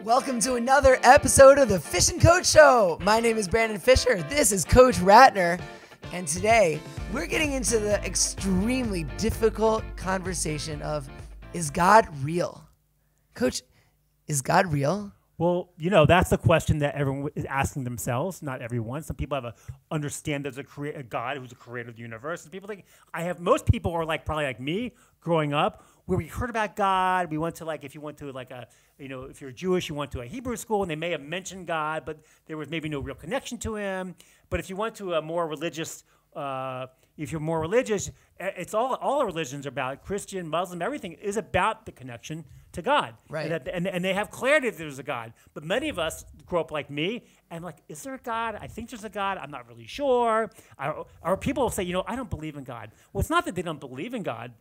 Welcome to another episode of the Fish and Coach Show. My name is Brandon Fisher. This is Coach Ratner. And today we're getting into the extremely difficult conversation of, is God real? Coach, is God real? Well, that's the question that everyone is asking themselves. Not everyone. Some people understand there's a God who's the creator of the universe. And people think, most people are probably like me growing up, where we heard about God. We went to if you're Jewish, you went to a Hebrew school and they may have mentioned God, but there was maybe no real connection to him. But if you went to a more religious, it's all religions are about. Christian, Muslim, everything is about the connection to God. Right. And they have clarity that there's a God. But many of us grow up like me and is there a God? I think there's a God. I'm not really sure. Or people will say, I don't believe in God. Well, it's not that they don't believe in God.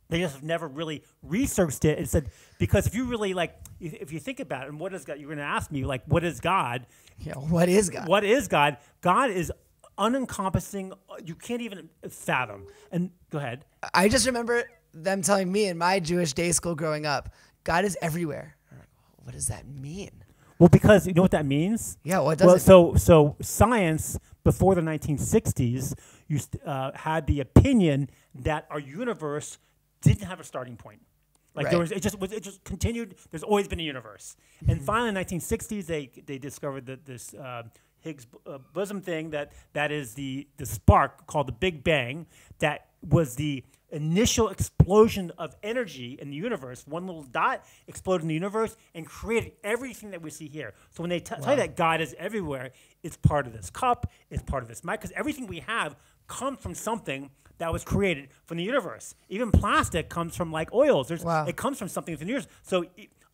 They just have never really researched it and said, because if you really if you think about it, and what is God? You're going to ask me, what is God? Yeah, what is God? What is God? God is unencompassing. You can't even fathom. And go ahead. I just remember them telling me in my Jewish day school growing up, God is everywhere. What does that mean? Well, because you know what that means? Yeah, what does it mean? So science before the 1960s had the opinion that our universe didn't have a starting point. Right. It just continued. There's always been a universe. And finally, in the 1960s, they discovered that this Higgs boson thing that is the spark called the Big Bang, that was the initial explosion of energy in the universe. One little dot exploded in the universe and created everything that we see here. So when they tell you that God is everywhere, it's part of this cup, it's part of this mic, because everything we have comes from something that was created from the universe. Even plastic comes from oils. It comes from something from the universe. So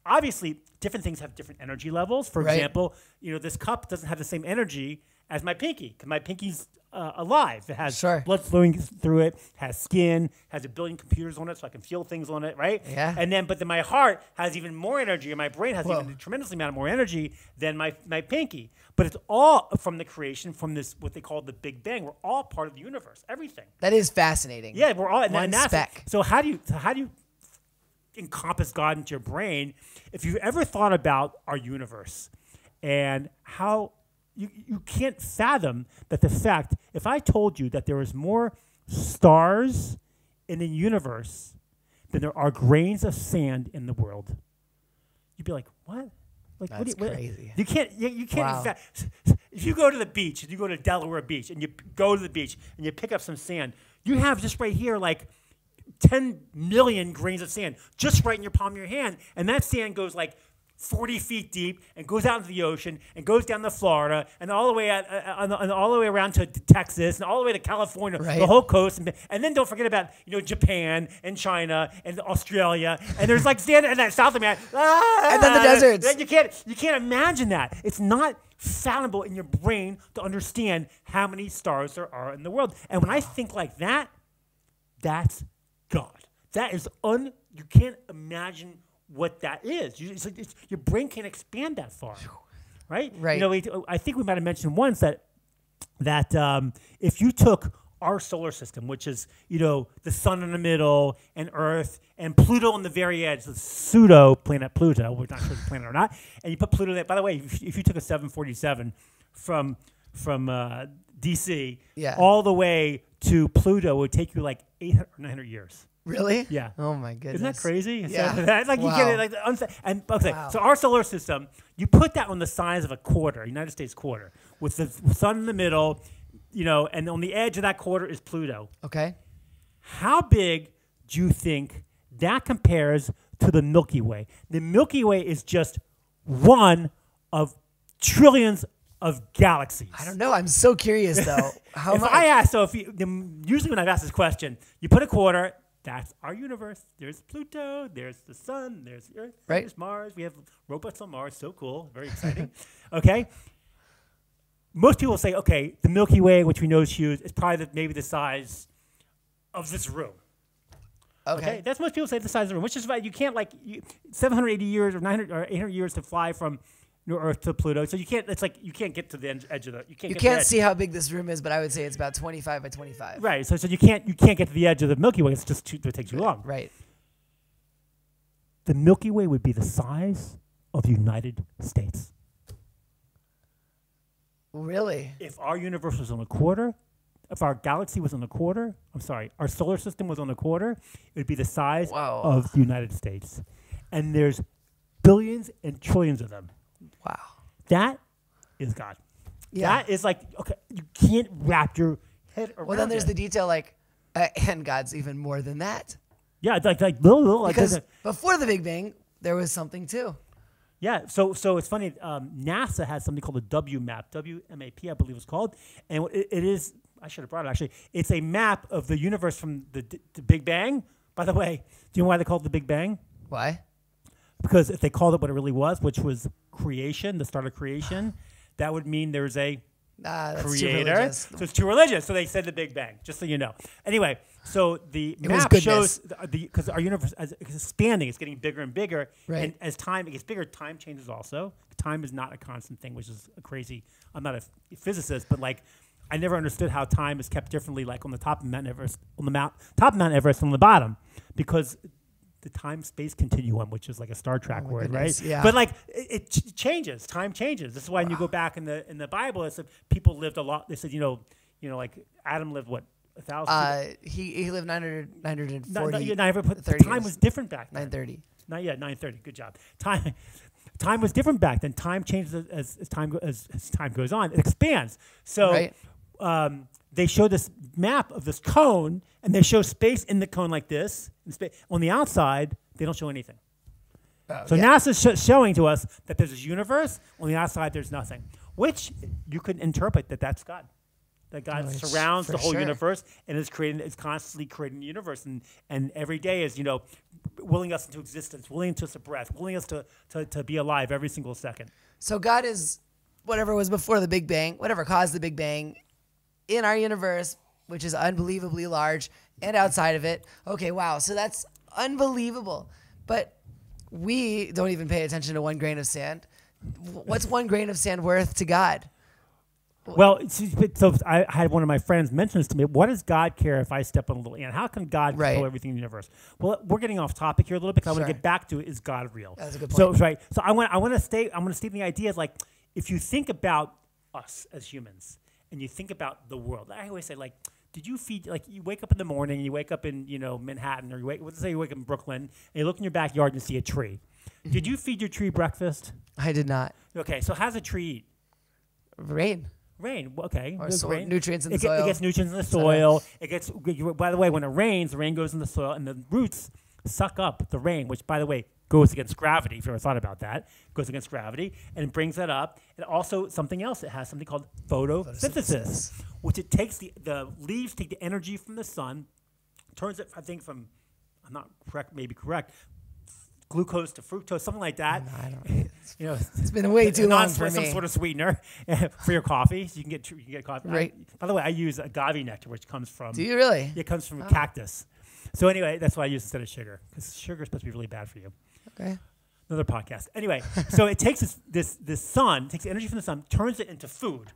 obviously, different things have different energy levels. For example, this cup doesn't have the same energy as my pinky, because my pinky's alive. It has blood flowing through it, has skin, has a billion computers on it, so I can feel things on it, right? Yeah. But then my heart has even more energy, and my brain has even a tremendous amount of more energy than my pinky. But it's all from the creation, from this, what they call the Big Bang. We're all part of the universe, everything. That is fascinating. Yeah, we're all one speck. So how do you encompass God into your brain? If you've ever thought about our universe and how you can't fathom that the fact, if I told you that there was more stars in the universe than there are grains of sand in the world, you'd be like, what? That's crazy. You can't. Wow. If you go to the beach, if you go to Delaware Beach, and you go to the beach and you pick up some sand, you have just right here 10 million grains of sand just right in your palm of your hand, and that sand goes 40 feet deep and goes out into the ocean and goes down to Florida and all the way all the way around to Texas and all the way to California, the whole coast, and then don't forget about Japan and China and Australia, and there's sand and South America, and then the deserts. You can't imagine that. It's not fathomable in your brain to understand how many stars there are in the world. And when I think like that, that's God. That is you can't imagine what that is. Your brain can't expand that far, right? Right. I think we might have mentioned once that if you took our solar system, which is the sun in the middle and Earth and Pluto on the very edge, the pseudo planet Pluto, we're not sure if it's a planet or not, and you put Pluto there. By the way, if you took a 747 from DC all the way to Pluto, it would take you 800 or 900 years. Really? Yeah. Oh my goodness. Isn't that crazy? Yeah. So you get it So our solar system, you put that on the size of a quarter, United States quarter, with the sun in the middle, and on the edge of that quarter is Pluto. Okay. How big do you think that compares to the Milky Way? The Milky Way is just one of trillions of galaxies. I don't know. I'm so curious though. How much? Usually when I've asked this question, you put a quarter. That's our universe. There's Pluto, there's the sun, there's the Earth, there's Mars. We have robots on Mars. So cool. Very exciting. Okay? Most people say, okay, the Milky Way, which we know is huge, is probably maybe the size of this room. Okay? That's most people say the size of the room, which is why you can't 780 years or 900 or 800 years to fly from Earth to Pluto. So you can't. It's you can't get to the edge of the. You can't see how big this room is, but I would say it's about 25 by 25. Right. So you can't get to the edge of the Milky Way. It's just it takes too long. Right. The Milky Way would be the size of the United States. Really? If our universe was on a quarter, if our galaxy was on a quarter, our solar system was on a quarter, it would be the size of the United States. And there's billions and trillions of them. Wow. That is God. Yeah. That is like, okay, you can't wrap your head around Well, then there's it. the detail, like, and God's even more than that. Yeah, it's like little. Because before the Big Bang, there was something too. Yeah, so it's funny. NASA has something called the Wmap, WMAP, I believe it's called, and it is. I should have brought it actually. It's a map of the universe from the Big Bang. By the way, do you know why they called it the Big Bang? Why? Because if they called it what it really was, which was creation, the start of creation, that would mean there's a that's creator. too religious. So it's too religious. So they said the Big Bang, just so you know. Anyway, so the map goodness. shows because our universe is expanding, it's getting bigger and bigger, Right. and as time it gets bigger, time changes also. Time is not a constant thing, which is crazy. I'm not a physicist, but like I never understood how time is kept differently, like on the top of Mount Everest, top of Mount Everest, on the bottom, because the time-space continuum, which is like a Star Trek word, goodness, right? yeah. But like it changes. Time changes. This is why when you go back in the Bible, it said people lived a lot. They said, like Adam lived what, 1,000? He lived 940. The time was different back then. 930. Not yet. 930. Good job. Time was different back then. Time changes as time goes on. It expands. So. Right. They show this map of this cone, and they show space in the cone like this. On the outside, they don't show anything. So NASA's showing to us that there's this universe. On the outside, there's nothing, which you could interpret that's God. That God surrounds the whole universe and is constantly creating the universe, and every day is willing us into existence, willing us to breath, willing us to be alive every single second. So God is whatever was before the Big Bang, whatever caused the Big Bang, in our universe, which is unbelievably large, and outside of it. Okay, wow. So that's unbelievable. But we don't even pay attention to 1 grain of sand. What's 1 grain of sand worth to God? Well, so I had one of my friends mention this to me. What does God care if I step on a little ant? How can God control everything in the universe? Well, we're getting off topic here a little bit because I want to get back to is God real? That's a good point. So I want to state the idea is like if you think about us as humans, and you think about the world. I always say, like, did you feed, like, you wake up in the morning, you wake up in, Manhattan, or let's say you wake up in Brooklyn, and you look in your backyard and see a tree. Did you feed your tree breakfast? I did not. Okay, so how does a tree eat? Rain. Rain, okay. Or Rain. Nutrients in the soil. It gets nutrients in the soil. By the way, when it rains, the rain goes in the soil, and the roots suck up the rain, which, by the way, goes against gravity, if you ever thought about that. Goes against gravity, and it brings that up. And also something else, it has something called photosynthesis, which it takes the leaves take the energy from the sun, turns it, I think from, I'm not correct, maybe correct, glucose to fructose, something like that. No, I don't. It's been way too long for me. Some sort of sweetener for your coffee, so you can get coffee. Right. By the way, I use agave nectar, which comes from. Do you really? It comes from a cactus. So anyway, that's what I use instead of sugar, because sugar is supposed to be really bad for you. Okay. Another podcast. Anyway, so it takes this sun, takes energy from the sun, turns it into food.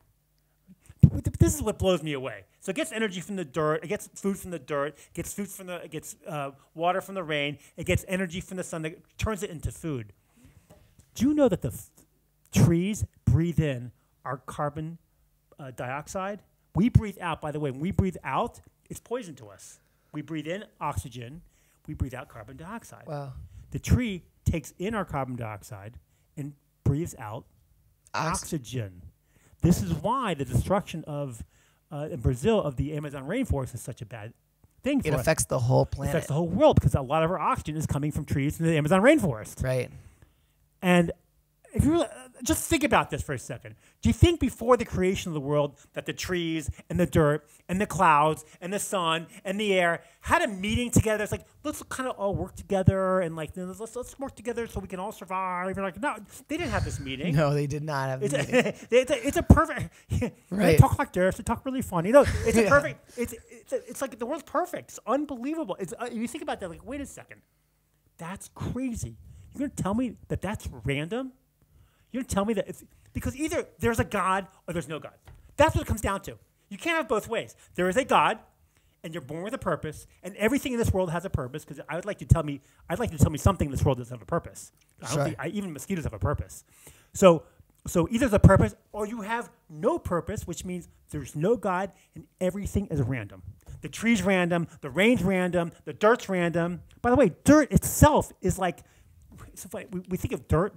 This is what blows me away. So it gets energy from the dirt, it gets food from the dirt, it gets water from the rain, it gets energy from the sun, that turns it into food. Do you know that the trees breathe in our carbon dioxide? We breathe out, by the way, when we breathe out, it's poison to us. We breathe in oxygen, we breathe out carbon dioxide. Wow. The tree takes in our carbon dioxide and breathes out oxygen. This is why the destruction of, in Brazil, of the Amazon rainforest is such a bad thing for us. It affects the whole planet. It affects the whole world because a lot of our oxygen is coming from trees in the Amazon rainforest. Right. And if you just think about this for a second. Do you think before the creation of the world that the trees and the dirt and the clouds and the sun and the air had a meeting together? It's like, let's kind of all work together and like let's work together so we can all survive. And like, no, they didn't have this meeting. No, they did not have this meeting. It's a perfect. Right. They talk like this. They talk really funny. It's a perfect. It's like the world's perfect. It's unbelievable. You think about that, like, wait a second, that's crazy. You're gonna tell me that that's random? You're going to tell me that because either there's a God or there's no God. That's what it comes down to. You can't have both ways. There is a God, and you're born with a purpose, and everything in this world has a purpose. Because I'd like you to tell me something in this world doesn't have a purpose. I don't think even mosquitoes have a purpose. So either there's a purpose or you have no purpose, which means there's no God and everything is random. The tree's random, the rain's random, the dirt's random. By the way, dirt itself is like, so we think of dirt.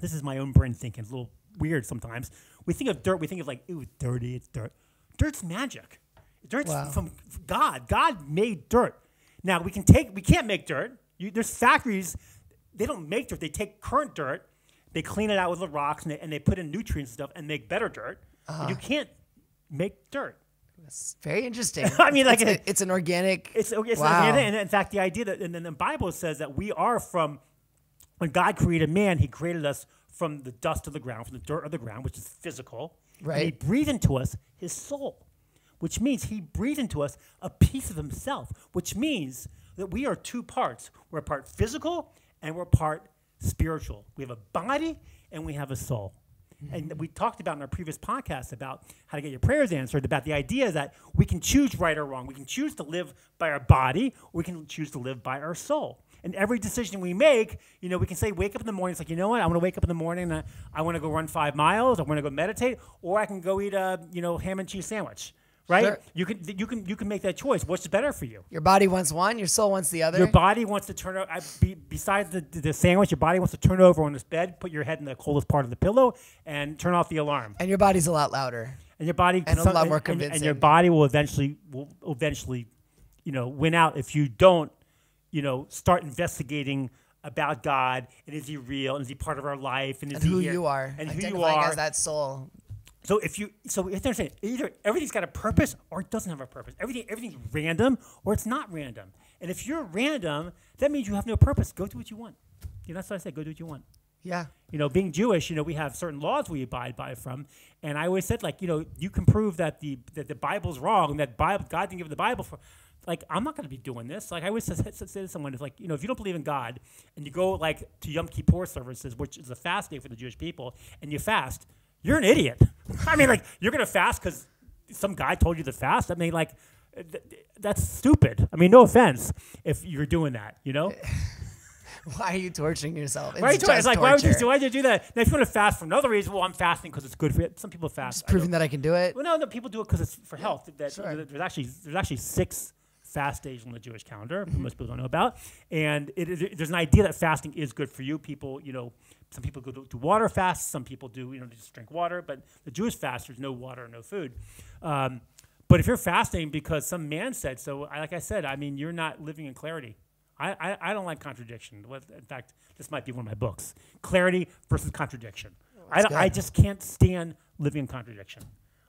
This is my own brain thinking. It's a little weird sometimes. We think of dirt. We think of like, ooh, dirty. It's dirt. Dirt's magic. Dirt's from God. God made dirt. Now we can't make dirt. There's factories. They don't make dirt. They take current dirt. They clean it out with the rocks and they put in nutrients and stuff and make better dirt. And you can't make dirt. That's very interesting. I mean, like it's an organic. It's organic, and in fact, the idea that and then the Bible says that we are from when God created man, He created us from the dust of the ground, from the dirt of the ground, which is physical. Right. And He breathed into us His soul, which means He breathed into us a piece of Himself, which means that we are two parts. We're a part physical and we're a part spiritual. We have a body and we have a soul. And we talked about in our previous podcast about how to get your prayers answered, about the idea that we can choose right or wrong. We can choose to live by our body, or we can choose to live by our soul. And every decision we make, we can say, wake up in the morning. It's like, you know what? I want to wake up in the morning and I want to go run 5 miles. I want to go meditate, or I can go eat a, ham and cheese sandwich. Right? Sure. You can make that choice. What's better for you? Your body wants one, your soul wants the other. Your body wants to turn over. Besides the sandwich, your body wants to turn over on this bed, put your head in the coldest part of the pillow, and turn off the alarm. And your body's a lot louder. And your body a lot more convincing. And your body will eventually win out if you don't, start investigating about God and is He real and is He part of our life and is He who here? You are and identifying who you are as that soul. So you have to understand, either everything's got a purpose or it doesn't have a purpose. Everything's random or it's not random. And if you're random, that means you have no purpose. Go do what you want. That's what I said. Go do what you want. Yeah. Being Jewish, we have certain laws we abide by from. And I always said, you can prove that the Bible's wrong and that God didn't give the Bible for. I'm not going to be doing this. I always say to someone, if you don't believe in God and you go to Yom Kippur services, which is a fast day for the Jewish people, and you fast, you're an idiot. I mean, you're going to fast because some guy told you to fast. I mean, that's stupid. I mean, no offense if you're doing that, Why are you torturing yourself? Right? It's like, why would you do that? Now, if you want to fast for another reason, well, I'm fasting because it's good for you. Some people fast. Just proving that I can do it? Well, no, people do it because it's for health. Sure. There's actually 6 fast days on the Jewish calendar, most people don't know about. And there's an idea that fasting is good for you. People, some people go do water fasts. Some people do, just drink water. But the Jewish fast, there's no water, no food. But if you're fasting because some man said so, like I said, I mean, you're not living in clarity. I don't like contradiction. In fact, this might be one of my books. Clarity versus contradiction. I just can't stand living in contradiction.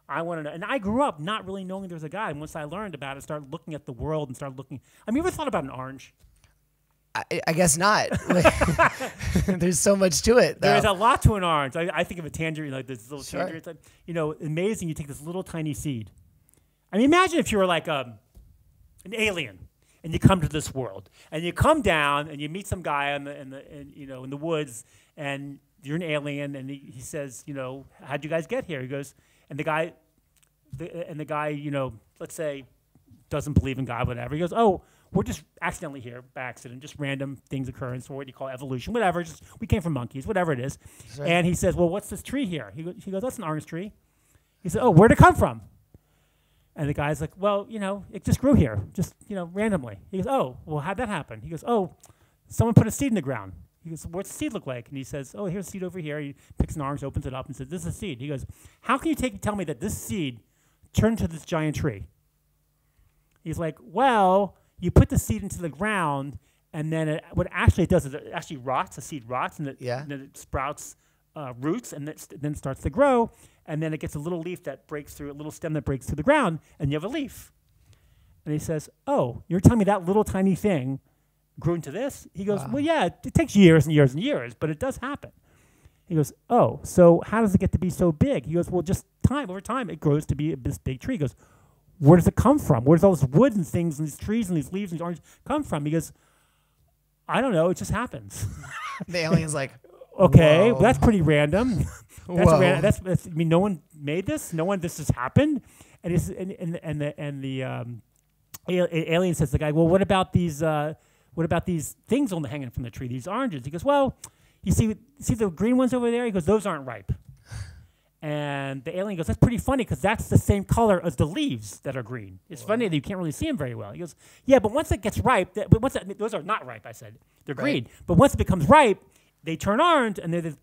I want to know. And I grew up not really knowing there was a God. And once I learned about it, started looking at the world and started looking. I mean, you ever thought about an orange? I guess not. There's so much to it, though. There's a lot to an orange. I think of a tangerine, like this little tangerine. It's amazing. You take this little tiny seed. I mean, imagine if you were like an alien and you come to this world and you come down and you meet some guy in the woods and you're an alien and he says, how'd you guys get here? He goes, and the guy, let's say, doesn't believe in God, whatever. He goes, oh, we're just accidentally here by accident, just random things occurrence, or what you call evolution, whatever. Just we came from monkeys, whatever it is. Right. And he says, well, what's this tree here? He goes, that's an orange tree. He said, oh, where'd it come from? And the guy's like, well, it just grew here, just, randomly. He goes, oh, well, how'd that happen? He goes, oh, someone put a seed in the ground. He goes, what's the seed look like? And he says, oh, here's a seed over here. He picks an orange, opens it up, and says, this is a seed. He goes, how can you tell me that this seed turned into this giant tree? He's like, well, you put the seed into the ground, and then what actually it does is it actually rots. The seed rots, and then it sprouts roots, and then starts to grow, and then it gets a little leaf that breaks through, a little stem that breaks through the ground, and you have a leaf. And he says, oh, you're telling me that little tiny thing grew into this? He goes, well, yeah, it takes years and years and years, but it does happen. He goes, oh, so how does it get to be so big? He goes, well, just over time, it grows to be this big tree. He goes, where does it come from? Where does all this wood and things and these trees and these leaves and these oranges come from? He goes, I don't know. It just happens. The alien's like, okay, well, that's pretty random. That's I mean, no one made this. This just happened. And alien says to the guy, well, what about these things on the hanging from the tree, these oranges? He goes, well, you see the green ones over there? He goes, those aren't ripe. And the alien goes, that's pretty funny because that's the same color as the leaves that are green. It's funny that you can't really see them very well. He goes, yeah, but once it gets ripe, those are not ripe, I said. They're green. But once it becomes ripe, they turn orange, and it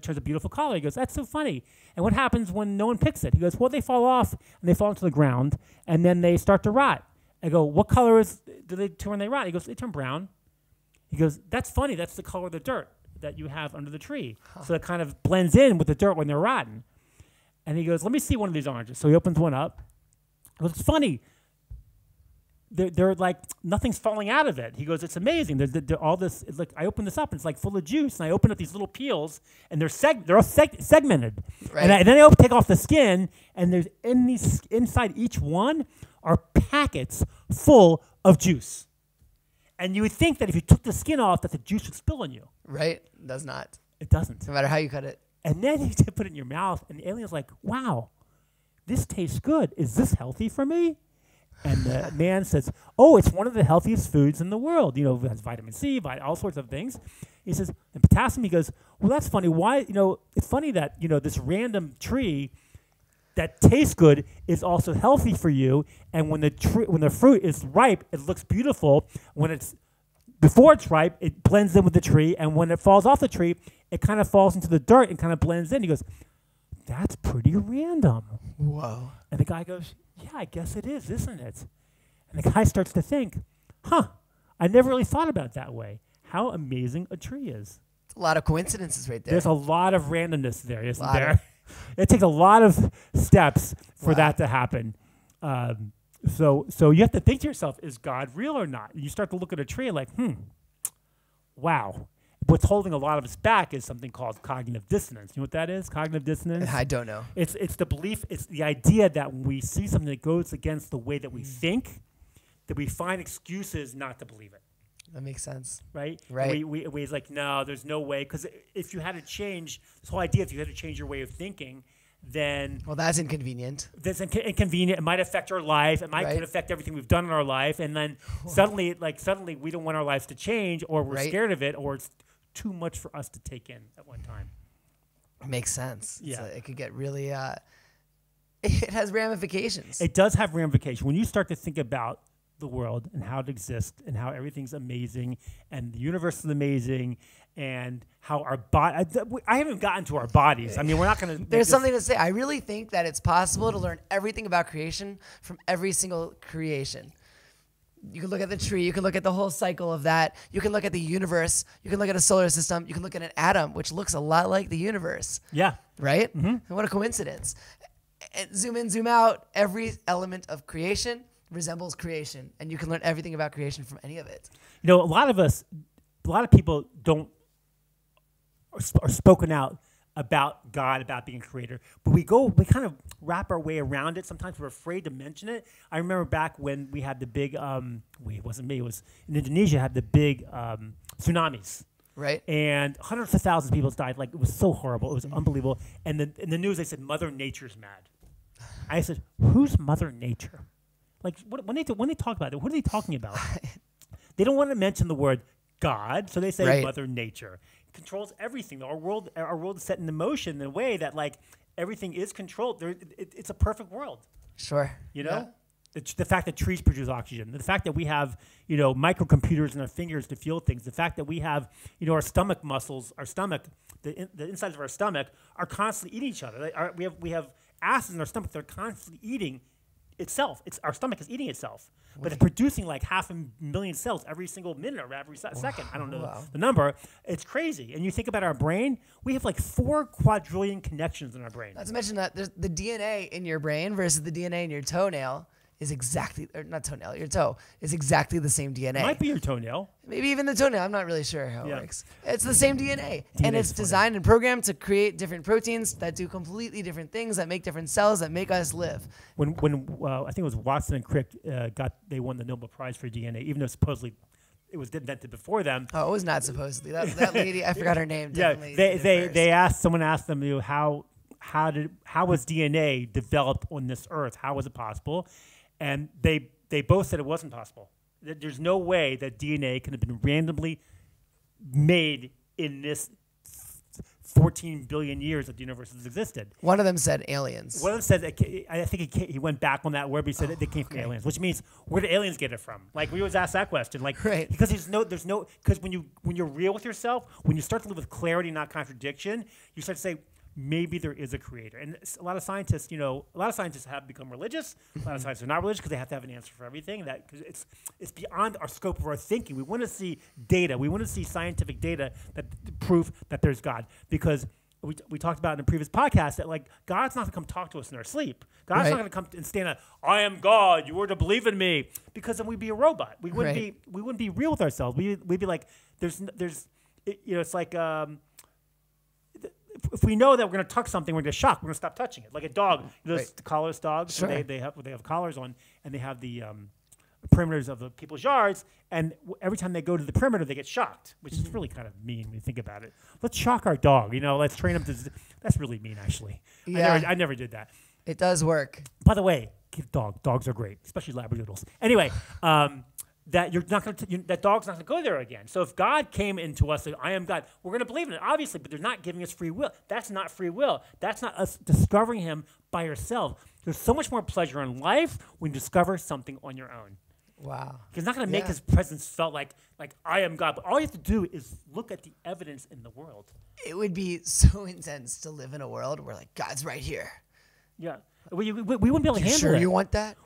turns a beautiful color. He goes, that's so funny. And what happens when no one picks it? He goes, well, they fall off, and they fall into the ground, and then they start to rot. I go, what color do they turn when they rot? He goes, they turn brown. He goes, that's funny. That's the color of the dirt that you have under the tree. So it kind of blends in with the dirt when they're rotten. And he goes, let me see one of these oranges. So he opens one up. He goes, it's funny. They're like, nothing's falling out of it. He goes, it's amazing. They're all this, it's like, I open this up, and it's like full of juice. And I open up these little peels, and they're all segmented. Right. And then I take off the skin, and there's inside each one are packets full of juice. And you would think that if you took the skin off, that the juice would spill on you. Right. It does not. It doesn't. No matter how you cut it. And then you put it in your mouth, and the alien's like, wow, this tastes good. Is this healthy for me? And the man says, oh, it's one of the healthiest foods in the world. You know, it has vitamin C, all sorts of things. He says, and potassium, he goes, well, that's funny. Why, it's funny that, this random tree that tastes good is also healthy for you. And when the fruit is ripe, it looks beautiful. Before it's ripe, it blends in with the tree. And when it falls off the tree, it kind of falls into the dirt and kind of blends in. He goes, that's pretty random. Whoa. And the guy goes, yeah, I guess it is, isn't it? And the guy starts to think, I never really thought about it that way. How amazing a tree is. It's a lot of coincidences right there. There's a lot of randomness there, isn't there? It takes a lot of steps for that to happen. So you have to think to yourself, is God real or not? You start to look at a tree like, wow. What's holding a lot of us back is something called cognitive dissonance. You know what that is, cognitive dissonance? I don't know. It's the belief, it's the idea that when we see something that goes against the way that we think, that we find excuses not to believe it. That makes sense. Right? Right. We like, no, there's no way. Because if you had to change, this whole idea, if you had to change your way of thinking, then... Well, that's inconvenient. That's inconvenient. It might affect our life. It might affect everything we've done in our life. And then suddenly we don't want our lives to change, or we're scared of it, or it's too much for us to take in at one time. Makes sense. Yeah. So it could get really... it has ramifications. It does have ramifications. When you start to think about the world and how it exists and how everything's amazing and the universe is amazing and how our body... I haven't gotten to our bodies. I mean, we're not going to... There's something to say. I really think that it's possible to learn everything about creation from every single creation. You can look at the tree. You can look at the whole cycle of that. You can look at the universe. You can look at a solar system. You can look at an atom, which looks a lot like the universe. Yeah. Right? Mm-hmm. And what a coincidence. And zoom in, zoom out. Every element of creation resembles creation, and you can learn everything about creation from any of it. A lot of people are spoken out about God, about being a creator, but we kind of wrap our way around it. Sometimes we're afraid to mention it. I remember back when we had the big, it wasn't me, it was in Indonesia, had the big tsunamis. Right. And hundreds of thousands of people died. Like, it was so horrible. It was unbelievable. And in the news, they said, Mother Nature's mad. I said, who's Mother Nature? Like, when they talk about it, what are they talking about? They don't want to mention the word God, so they say Mother Nature. It controls everything. Our world is set in motion in a way that, like, everything is controlled. It's a perfect world. Sure. Yeah. The fact that trees produce oxygen, the fact that we have, microcomputers in our fingers to feel things, the fact that we have, our stomach muscles, the insides of our stomach are constantly eating each other. We have acids in our stomach that are constantly eating itself. Our stomach is eating itself, but it's producing like 500,000 cells every single minute or every second. I don't know the number. It's crazy. And you think about our brain, we have like 4 quadrillion connections in our brain. Not to mention that the DNA in your brain versus the DNA in your toenail is exactly, or not toenail, your toe is exactly the same DNA. It might be your toenail. Maybe even the toenail. I'm not really sure how it works. It's the same DNA. And it's designed and programmed to create different proteins that do completely different things, that make different cells, that make us live. When I think it was Watson and Crick they won the Nobel Prize for DNA, even though supposedly it was invented before them. Oh, it was not supposedly. That lady, I forgot her name. Yeah, someone asked them, how was DNA developed on this earth? How was it possible? And they they both said it wasn't possible. That there's no way that DNA could have been randomly made in this 14 billion years that the universe has existed. One of them said aliens. One of them said, I think he went back on that word, but he said that they came from aliens, which means where did aliens get it from? Like we always ask that question, like Right. because because when you're real with yourself, when you start to live with clarity, not contradiction, you start to say maybe there is a creator. And a lot of scientists, have become religious. A lot of scientists are not religious because they have to have an answer for everything. That because it's beyond our scope of our thinking. We want to see data. We want to see scientific data that prove that there's God. Because we talked about in a previous podcast that like God's not going to come talk to us in our sleep. God's not going to come and stand up. I am God. You were to believe in me. Because then we'd be a robot. We wouldn't be real with ourselves. We'd be like it's like. If we know that we're going to touch something, we're going to shock. We're going to stop touching it. Like a dog, the collarless dogs. Sure. They have collars on, and they have the perimeters of the people's yards. And every time they go to the perimeter, they get shocked, which is really kind of mean when you think about it. Let's shock our dog. Let's train him to. That's really mean, actually. Yeah. I never did that. It does work. By the way, dogs are great, especially Labradoodles. Anyway. That you're not going to, that dog's not going to go there again. So if God came into us, and I am God, we're going to believe in it, obviously, but they're not giving us free will. That's not free will. That's not us discovering Him by yourself. There's so much more pleasure in life when you discover something on your own. Wow. He's not going to make His presence felt like I am God. But all you have to do is look at the evidence in the world. It would be so intense to live in a world where like God's right here. Yeah. We wouldn't be able to handle Sure it. You want that?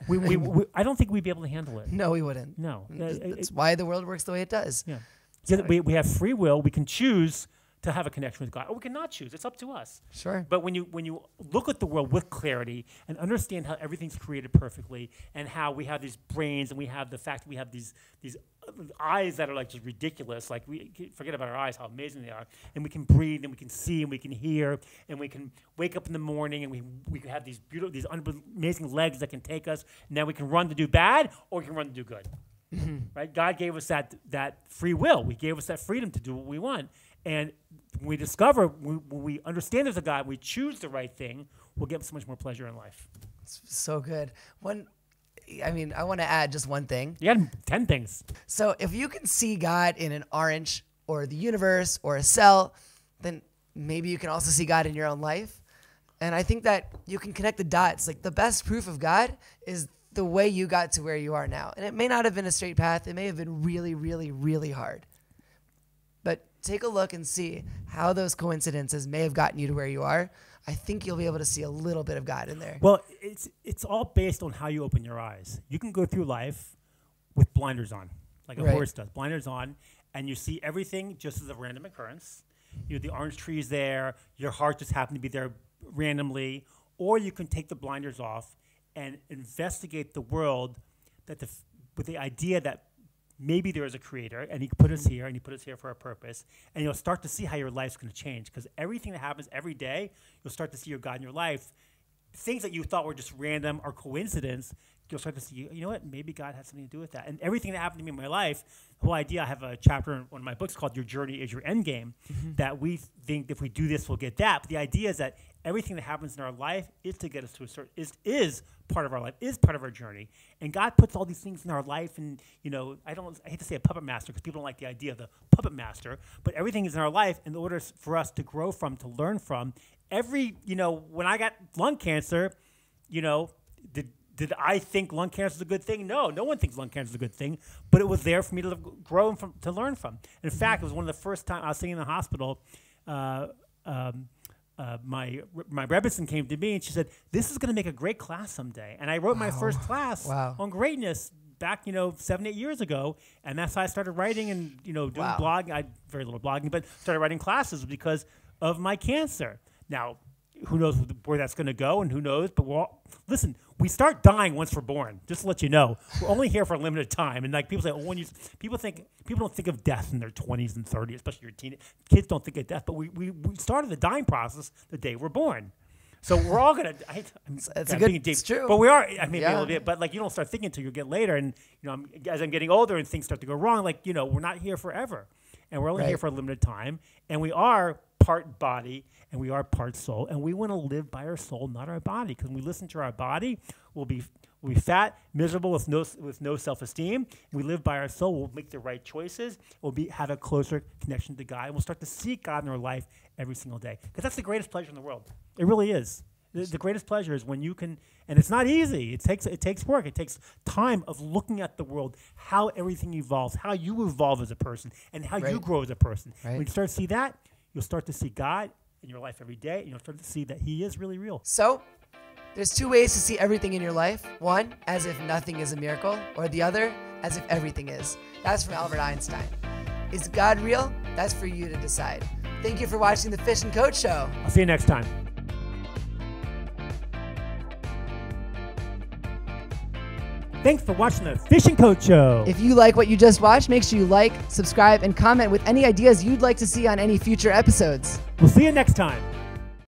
I don't think we'd be able to handle it. No, we wouldn't. No. That's why the world works the way it does. Yeah. We have free will. We can choose to have a connection with God, or we cannot choose. It's up to us. Sure. But when you look at the world with clarity and understand how everything's created perfectly, and how we have these brains, and we have the fact that we have these eyes that are like just ridiculous. Like we forget about our eyes, how amazing they are, and we can breathe, and we can see, and we can hear, and we can wake up in the morning, and we can have these amazing legs that can take us. Now we can run to do bad, or we can run to do good. Right? God gave us that free will. He gave us that freedom to do what we want. And when we discover, when we understand there's a God, we choose the right thing, we'll get so much more pleasure in life. It's so good. I want to add just one thing. You had 10 things. So if you can see God in an orange or the universe or a cell, then maybe you can also see God in your own life. And I think that you can connect the dots. Like the best proof of God is the way you got to where you are now. And it may not have been a straight path. It may have been really, really, really hard. But take a look and see how those coincidences may have gotten you to where you are. I think you'll be able to see a little bit of God in there. Well, it's all based on how you open your eyes. You can go through life with blinders on, like a horse does. Blinders on, and you see everything just as a random occurrence. The orange tree is there. Your heart just happened to be there randomly. Or you can take the blinders off and investigate the world with the idea that maybe there is a creator, and He put us here, and He put us here for a purpose. And you'll start to see how your life's going to change. Because everything that happens every day, you'll start to see your God in your life. Things that you thought were just random or coincidence, you'll start to see, you know what, maybe God had something to do with that. And everything that happened to me in my life, the whole idea, I have a chapter in one of my books called Your Journey is Your End Game, that we think if we do this, we'll get that. But the idea is that everything that happens in our life is to get us to a certain, is part of our life, is part of our journey. And God puts all these things in our life, and, I hate to say a puppet master because people don't like the idea of the puppet master, but everything is in our life in order for us to grow from, to learn from. When I got lung cancer, did I think lung cancer is a good thing? No one thinks lung cancer is a good thing, but it was there for me to grow from, to learn from. In fact, it was one of the first times I was sitting in the hospital. My Rebbetzin came to me and she said, "This is going to make a great class someday." And I wrote my first class on greatness back, 7-8 years ago, and that's how I started writing and doing blogging. I very little blogging, but started writing classes because of my cancer. Now, who knows where that's going to go, and who knows? But listen, we start dying once we're born. Just to let you know, we're only here for a limited time. And like people say, people don't think of death in their 20s and 30s, especially your teenage kids don't think of death. But we started the dying process the day we're born. So we're all gonna. It's true. But we are. I mean, a little bit. But you don't start thinking until you get later. And as I'm getting older and things start to go wrong, we're not here forever, and we're only here for a limited time, and we are part body and we are part soul, and we want to live by our soul, not our body. Because when we listen to our body, we'll be fat, miserable, with no self-esteem. We live by our soul. We'll make the right choices. We'll have a closer connection to God, and we'll start to seek God in our life every single day. Because that's the greatest pleasure in the world. It really is. The greatest pleasure is when you can, and it's not easy. It takes work. It takes time of looking at the world, how everything evolves, how you evolve as a person, and how you grow as a person. When you start to see that, you'll start to see God in your life every day, and you'll start to see that He is really real. So, there's two ways to see everything in your life. One, as if nothing is a miracle, or the other, as if everything is. That's from Albert Einstein. Is God real? That's for you to decide. Thank you for watching the Fish and Coach Show. I'll see you next time. Thanks for watching the Fish and Coach Show. If you like what you just watched, make sure you like, subscribe, and comment with any ideas you'd like to see on any future episodes. We'll see you next time.